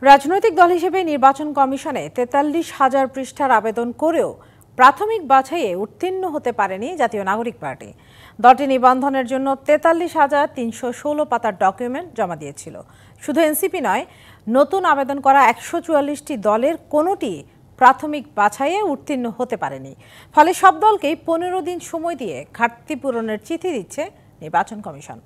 রাজনৈতিক দল হিসেবে নির্বাচন কমিশনে ৪৩,০০০ পৃষ্ঠার আবেদন করেও প্রাথমিক বাছাইয়ে উত্তীর্ণ হতে পারেনি জাতীয় নাগরিক পার্টি। দলটি নিবন্ধনের জন্য ৪৩,৩১৬ পাতার ডকুমেন্ট জমা দিয়েছিল। শুধু এনসিপি নয়, নতুন আবেদন করা ১৪৪টি দলের কোনোটি প্রাথমিক বাছাইয়ে উত্তীর্ণ হতে পারেনি। ফলে সব দলকেই ১৫ দিন সময় দিয়ে ঘাটতি পূরণের চিঠি দিচ্ছে নির্বাচন কমিশন।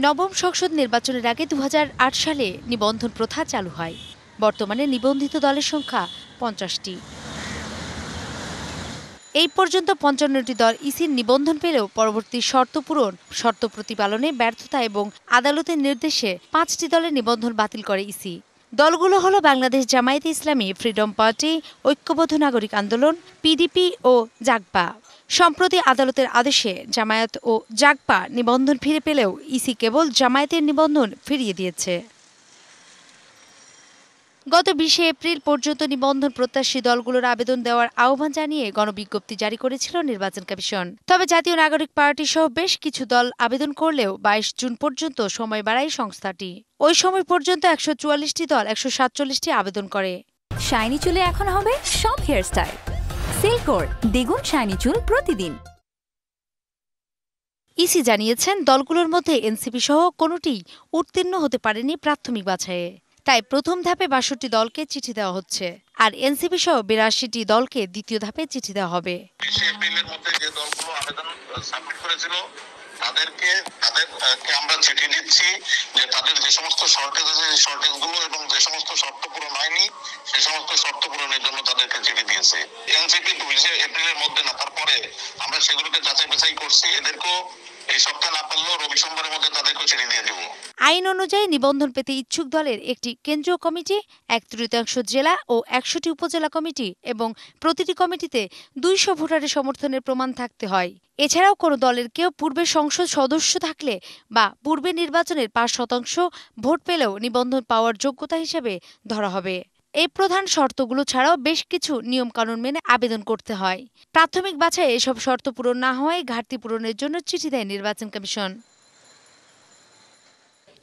নবম সংসদ নির্বাচনের আগে ২০০৮ সালে নিবন্ধন প্রথা চালু হয়। বর্তমানে নিবন্ধিত দলের সংখ্যা ৫০টি। এই পর্যন্ত ৫৫টি দল ইসির নিবন্ধন পেলেও পরবর্তী শর্ত পূরণ, শর্ত প্রতিপালনে ব্যর্থতা এবং আদালতের নির্দেশে ৫টি দলের নিবন্ধন বাতিল করে ইসি। দলগুলো হলো বাংলাদেশ জামায়াতে ইসলামী, ফ্রিডম পার্টি, ঐক্যবদ্ধ নাগরিক আন্দোলন, পিডিপি ও জাগপা। সম্প্রতি আদালতের আদেশে জামায়াত ও জাগপা নিবন্ধন ফিরে পেলেও ইসি কেবল জামায়াতের নিবন্ধন ফিরিয়ে দিয়েছে। গত ২০ এপ্রিল পর্যন্ত নিবন্ধন প্রত্যাশী দলগুলোর আবেদন দেওয়ার আহ্বান জানিয়ে গণবিজ্ঞপ্তি জারি করেছিল নির্বাচন কমিশন। তবে জাতীয় নাগরিক পার্টি সহ বেশ কিছু দল আবেদন করলেও ২২ জুন পর্যন্ত সময় বাড়ায় সংস্থাটি। ওই সময় পর্যন্ত ১৪৪টি দল ১৪৭টি আবেদন করে। শাইনি চুলে এখন হবে সব হেয়ারস্টাইল। সিল্কোর দ্বিগুণ শাইনি চুল প্রতিদিন। ইসি জানিয়েছেন দলগুলোর মধ্যে এনসিপি সহ কোনোটিই উত্তীর্ণ হতে পারেনি প্রাথমিক বাছাইয়ে। তাই প্রথম ধাপে ৬২ দলকে চিঠি দেওয়া হচ্ছে, আর এনসিপি সহ ৮২টি দলকে দ্বিতীয় ধাপে চিঠি দেওয়া হবে। ২০ এপ্রিলের মধ্যে যে দলগুলো আবেদন সাবমিট করেছিল তাদেরকে আমরা চিঠি দিচ্ছি যে তাদের যে সমস্ত শর্টেজ আছে সেই শর্টেজগুলো এবং যে সমস্ত শর্ত পূরণ হয়নি সেই সমস্ত শর্ত পূরণের জন্য তাদেরকে চিঠি দিয়েছে। এনসিপি ২০ এপ্রিলের মধ্যে না, তারপরে আমরা সেগুলোকে যাচাই বাছাই করছি। এদেরকেও এই সপ্তাহে না পারলেও রবি সোমবারের মধ্যে তাদেরকেও চিঠি দিয়ে দেবো। আইন অনুযায়ী নিবন্ধন পেতে ইচ্ছুক দলের একটি কেন্দ্রীয় কমিটি, ১/৩ জেলা ও ১০০টি উপজেলা কমিটি এবং প্রতিটি কমিটিতে ২০০ ভোটারের সমর্থনের প্রমাণ থাকতে হয়। এছাড়াও কোনো দলের কেউ পূর্বে সংসদ সদস্য থাকলে বা পূর্বে নির্বাচনের ৫% ভোট পেলেও নিবন্ধন পাওয়ার যোগ্যতা হিসেবে ধরা হবে। এই প্রধান শর্তগুলো ছাড়াও বেশ কিছু নিয়মকানুন মেনে আবেদন করতে হয়। প্রাথমিক বাছাই এসব শর্ত পূরণ না হওয়ায় ঘাটতি পূরণের জন্য চিঠি দেয় নির্বাচন কমিশন।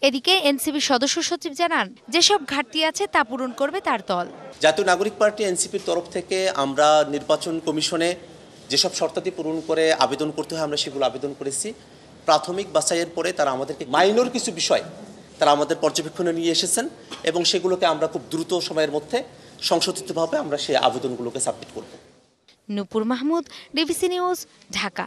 এদিকে এনসিপির সদস্য সচিব জানান, যেসব ঘাটতি আছে তা পূরণ করবে তার দল। জাতীয় নাগরিক পার্টি এনসিপির তরফ থেকে আমরা নির্বাচন কমিশনে যেসব শর্তাদি পূরণ করে আবেদন করতে হয় আমরা সেগুলো আবেদন করেছি। প্রাথমিক বাছাইয়ের পরে তারা আমাদেরকে মাইনর কিছু বিষয় তারা আমাদের পর্যবেক্ষণে নিয়ে এসেছেন এবং সেগুলোকে আমরা খুব দ্রুত সময়ের মধ্যে সংশোধিতভাবে আমরা সেই আবেদনগুলোকে সাবমিট করব। নূপুর মাহমুদ, ডিবিসি নিউজ, ঢাকা।